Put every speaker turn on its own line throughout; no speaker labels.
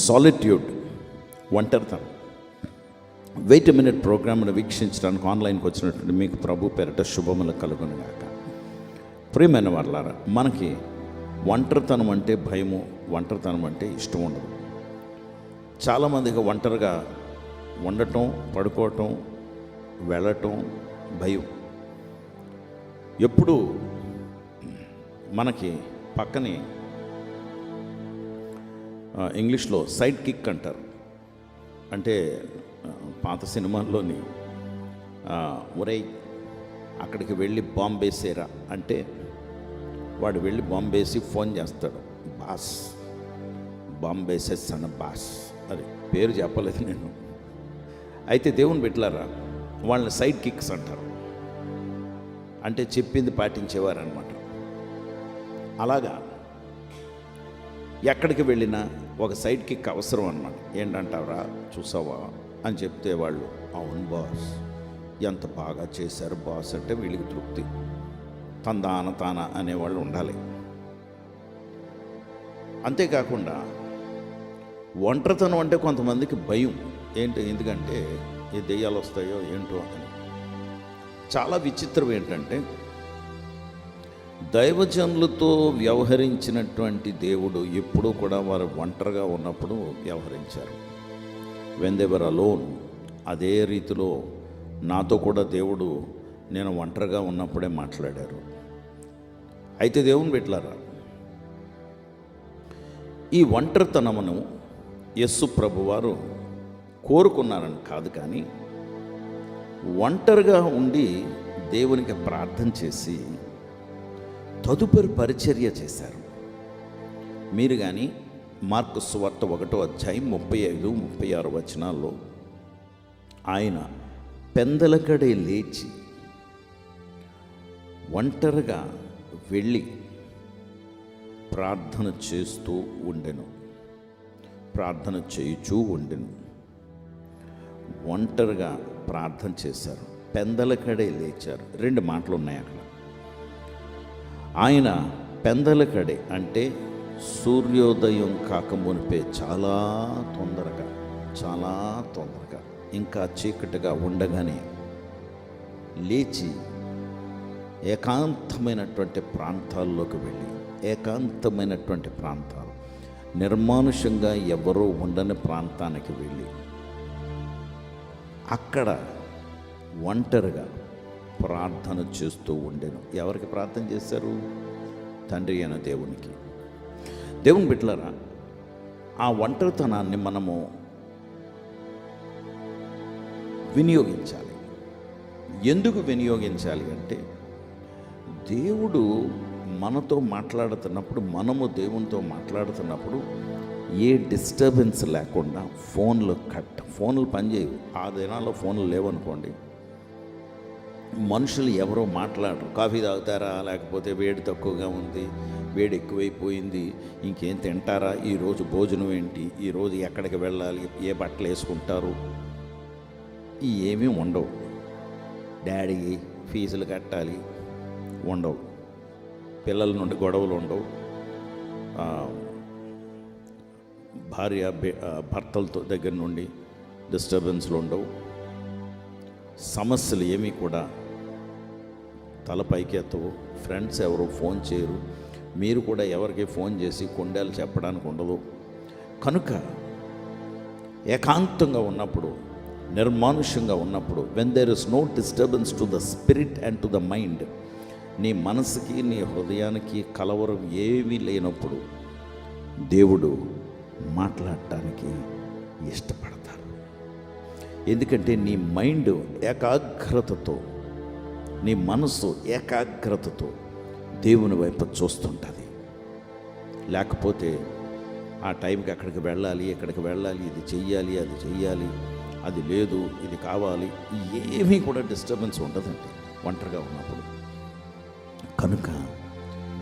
Solitude, ఒంటరితనం. Wait minute ప్రోగ్రామ్ను వీక్షించడానికి ఆన్లైన్కి వచ్చినటువంటి మీకు ప్రభు పేరిట శుభములు కలుగునుగాక. ప్రియమైన వాళ్ళారా, మనకి ఒంటరితనం అంటే భయము, ఒంటరితనం అంటే ఇష్టం ఉండదు. చాలామందికి ఒంటరిగా ఉండటం, పడుకోవటం, వెళ్ళటం భయం. ఎప్పుడు మనకి పక్కనే ఇంగ్లీష్లో సైడ్ కిక్ అంటారు. అంటే పాత సినిమాల్లోని ఒరేయ్ అక్కడికి వెళ్ళి బాంబు వేసేరా అంటే వాడు వెళ్ళి బాంబు వేసి ఫోన్ చేస్తాడు, బాస్ బాంబు వేసేస్తాను బాస్, అది పేరు చెప్పలేదు నేను. అయితే దేవుని బిడ్డలారా, వాళ్ళని సైడ్ కిక్స్ అంటారు. అంటే చెప్పింది పాటించేవారు అనమాట. అలాగా ఎక్కడికి వెళ్ళినా ఒక సైడ్ కిక్ అవసరం అన్నమాట. ఏంటంటారా చూసావా అని చెప్తే వాళ్ళు అవును బాస్, ఎంత బాగా చేశారు బాస్ అంటే వీళ్ళకి తృప్తి. తందాన తాన అనేవాళ్ళు ఉండాలి. అంతేకాకుండా ఒంటరితనం అంటే కొంతమందికి భయం. ఎందుకంటే ఏ దెయ్యాలు వస్తాయో ఏంటో అని. చాలా విచిత్రం ఏంటంటే దైవజనులతో వ్యవహరించినటువంటి దేవుడు ఎప్పుడూ కూడా వారు ఒంటరిగా ఉన్నప్పుడు వ్యవహరించారు. When they were alone. అదే రీతిలో నాతో కూడా దేవుడు నేను ఒంటరిగా ఉన్నప్పుడే మాట్లాడారు. అయితే దేవుని బిడ్డలారా, ఈ ఒంటరితనమును యేసు ప్రభువారు కోరుకున్నారని కాదు, కానీ ఒంటరిగా ఉండి దేవునికి ప్రార్థన చేసి తదుపరి పరిచర్య చేశారు. మీరు కానీ మార్కు సువార్త 1వ అధ్యాయం 35, 36 వచనాల్లో ఆయన పెందలకడే లేచి ఒంటరిగా వెళ్ళి ప్రార్థన చేస్తూ ఉండెను, ప్రార్థన చేయుచూ ఉండెను. ఒంటరిగా ప్రార్థన చేశారు, పెందలకడే లేచారు. 2 మాటలు ఉన్నాయి అక్కడ. ఆయన పెందలకడే అంటే సూర్యోదయం కాకమునిపే చాలా తొందరగా ఇంకా చీకటిగా ఉండగానే లేచి ఏకాంతమైనటువంటి ప్రాంతాల్లోకి వెళ్ళి, ఏకాంతమైనటువంటి ప్రాంతాలు, నిర్మానుషంగా ఎవరూ ఉండని ప్రాంతానికి వెళ్ళి అక్కడ ఒంటరిగా ప్రార్థన చేస్తూ ఉండెను. ఎవరికి ప్రార్థన చేశారు? తండ్రి అయిన దేవునికి. దేవుని బిడ్డలారా, ఆ ఒంటరితనాన్ని మనము వినియోగించాలి. ఎందుకు వినియోగించాలి అంటే, దేవుడు మనతో మాట్లాడుతున్నప్పుడు, మనము దేవునితో మాట్లాడుతున్నప్పుడు ఏ డిస్టర్బెన్స్ లేకుండా ఫోన్లు పనిచేయవు. ఆ దినాల్లో ఫోన్లు లేవనుకోండి, మనుషులు ఎవరో మాట్లాడరు. కాఫీ తాగుతారా, లేకపోతే వేడి తక్కువగా ఉంది, వేడి ఎక్కువైపోయింది, ఇంకేం తింటారా, ఈరోజు భోజనం ఏంటి, ఈరోజు ఎక్కడికి వెళ్ళాలి, ఏ బట్టలు వేసుకుంటారు, ఏమీ ఉండవు. డాడీ ఫీజులు కట్టాలి ఉండవు. పిల్లల నుండి గొడవలు ఉండవు. భార్య భర్తలతో దగ్గర నుండి డిస్టర్బెన్స్లు ఉండవు. సమస్యలు ఏమీ కూడా తల పైకి ఎత్తవు. ఫ్రెండ్స్ ఎవరు ఫోన్ చేయరు. మీరు కూడా ఎవరికి ఫోన్ చేసి కొండలు చెప్పడానికి ఉండదు. కనుక ఏకాంతంగా ఉన్నప్పుడు, నిర్మానుష్యంగా ఉన్నప్పుడు, when there is no disturbance to the spirit and to the mind, నీ మనసుకి నీ హృదయానికి కలవరం ఏమీ లేనప్పుడు దేవుడు మాట్లాడటానికి ఇష్టపడతారు. ఎందుకంటే నీ మైండ్ ఏకాగ్రతతో, నీ మనసు ఏకాగ్రతతో దేవుని వైపు చూస్తుంటుంది. లేకపోతే ఆ టైంకి అక్కడికి వెళ్ళాలి, ఇక్కడికి వెళ్ళాలి, ఇది చెయ్యాలి, అది చెయ్యాలి, అది లేదు, ఇది కావాలి, ఏమీ కూడా డిస్టర్బెన్స్ ఉండదండి ఒంటరిగా ఉన్నప్పుడు. కనుక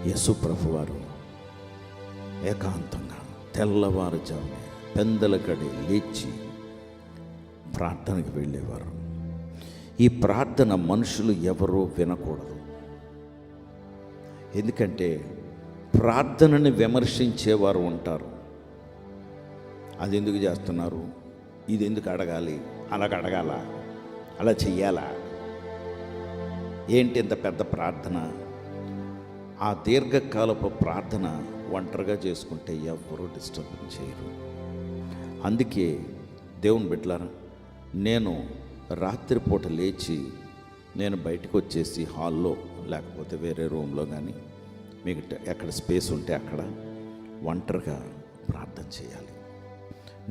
యేసు ప్రభువారు ఏకాంతంగా తెల్లవారుజామునే పెందలకడే లేచి ప్రార్థనకు వెళ్ళేవారు. ఈ ప్రార్థన మనుషులు ఎవరూ వినకూడదు. ఎందుకంటే ప్రార్థనని విమర్శించేవారు ఉంటారు. అది ఎందుకు చేస్తున్నారు, ఇది ఎందుకు అడగాలి, అలాగ అడగాల, అలా చెయ్యాలా, ఏంటి ఇంత పెద్ద ప్రార్థన? ఆ దీర్ఘకాలపు ప్రార్థన ఒంటరిగా చేసుకుంటే ఎవరు డిస్టర్బ్ చేయరు. అందుకే దేవుని బిడ్డలారా, నేను రాత్రిపూట లేచి నేను బయటకు వచ్చేసి హాల్లో లేకపోతే వేరే రూమ్లో కానీ మీకు ఎక్కడ స్పేస్ ఉంటే అక్కడ ఒంటరిగా ప్రార్థన చేయాలి.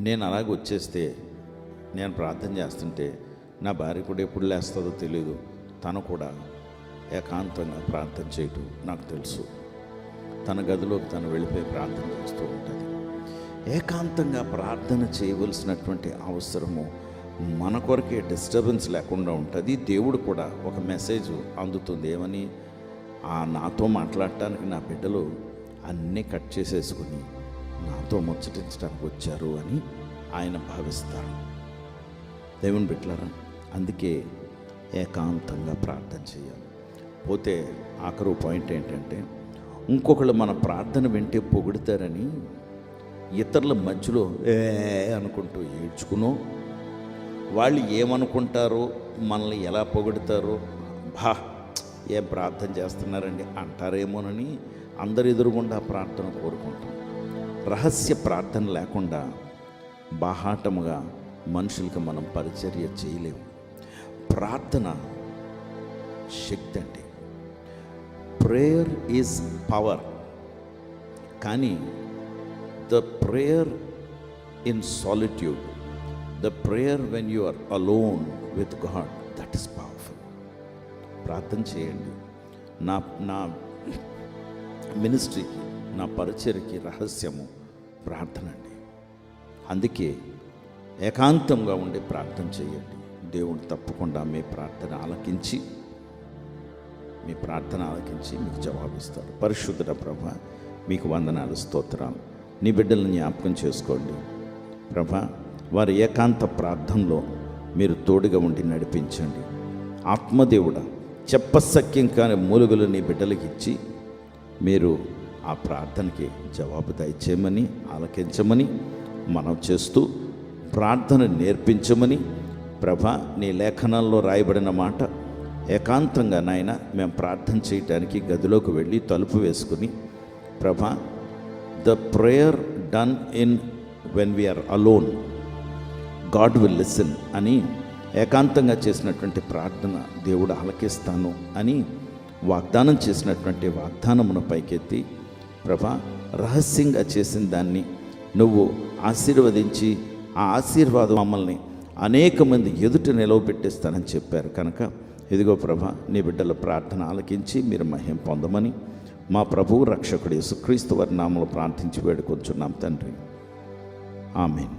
నేను అలాగే వచ్చేస్తే నేను ప్రార్థన చేస్తుంటే నా భార్య కూడా ఎప్పుడు లేస్తుందో తెలియదు, తను కూడా ఏకాంతంగా ప్రార్థన చేయటం నాకు తెలుసు. తన గదిలోకి తను వెళ్ళిపోయి ప్రార్థన చేస్తూ ఉంటుంది. ఏకాంతంగా ప్రార్థన చేయవలసినటువంటి అవసరము మన కొరకే డిస్టర్బెన్స్ లేకుండా ఉంటుంది. దేవుడు కూడా ఒక మెసేజ్ అందుతుంది, ఏమని, నాతో మాట్లాడటానికి నా బిడ్డలు అన్నీ కట్ చేసేసుకుని నాతో ముచ్చటించడానికి వచ్చారు అని ఆయన భావిస్తారు. దేవుని బిడ్డలారా, అందుకే ఏకాంతంగా ప్రార్థన చేయాలి. పోతే ఆఖరు పాయింట్ ఏంటంటే, ఇంకొకళ్ళు మన ప్రార్థన వింటే పొగుడుతారని ఇతరుల మధ్యలో అనుకుంటూ ఏడ్చుకునో, వాళ్ళు ఏమనుకుంటారో, మనల్ని ఎలా పొగుడుతారో, ఏం ప్రార్థన చేస్తున్నారండి అంటారేమోనని అందరి ఎదురుగుండా ప్రార్థన కోరుకుంటాం. రహస్య ప్రార్థన లేకుండా బాహాటముగా మనుషులకు మనం పరిచర్య చేయలేము. ప్రార్థన శక్తి అండి. Prayer is power. కానీ the prayer in solitude, the prayer when you are alone with God, that is powerful. ప్రార్థన చేయండి. నా మినిస్ట్రీకి, నా పరిచర్యకి రహస్యము ప్రార్థన అండి. అందుకే ఏకాంతంగా ఉండి ప్రార్థన చేయండి. దేవుడు తప్పకుండా మీ ప్రార్థన ఆలకించి మీకు జవాబిస్తాడు. పరిశుద్ధ ప్రభువా, మీకు వందనాలు, స్తోత్రాలు. నీ బిడ్డలను జ్ఞాపకం చేసుకోండి ప్రభువా. వారి ఏకాంత ప్రార్థనలో మీరు తోడుగా ఉండి నడిపించండి. ఆత్మదేవుడా, చెప్పసక్యం కాని మూలుగులు నీ బిడ్డలకి ఇచ్చి మీరు ఆ ప్రార్థనకి జవాబు దయచేయమని, ఆలకించమని మనం చేస్తూ ప్రార్థన నేర్పించమని ప్రభా, నీ లేఖనాల్లో రాయబడిన మాట, ఏకాంతంగా నాయన మేము ప్రార్థన చేయటానికి గదిలోకి వెళ్ళి తలుపు వేసుకుని ప్రభా, the prayer done in when we are alone God will listen అని ఏకాంతంగా చేసినటువంటి ప్రార్థన దేవుడు ఆలకిస్తాను అని వాగ్దానం చేసినటువంటి వాగ్దానమును పైకెత్తి ప్రభా, రహస్యంగా చేసిన దాన్ని నువ్వు ఆశీర్వదించి ఆ ఆశీర్వాదం మమ్మల్ని అనేక మంది ఎదుట నిలవబెట్టేస్తానని చెప్పారు కనుక ఇదిగో ప్రభా, నీ బిడ్డల ప్రార్థన ఆలకించి మీరు మహిమ పొందమని మా ప్రభువు రక్షకుడు యేసుక్రీస్తు వారి నామములో ప్రార్థించి వేడుకొంచున్నాం తండ్రి. ఆమేన్.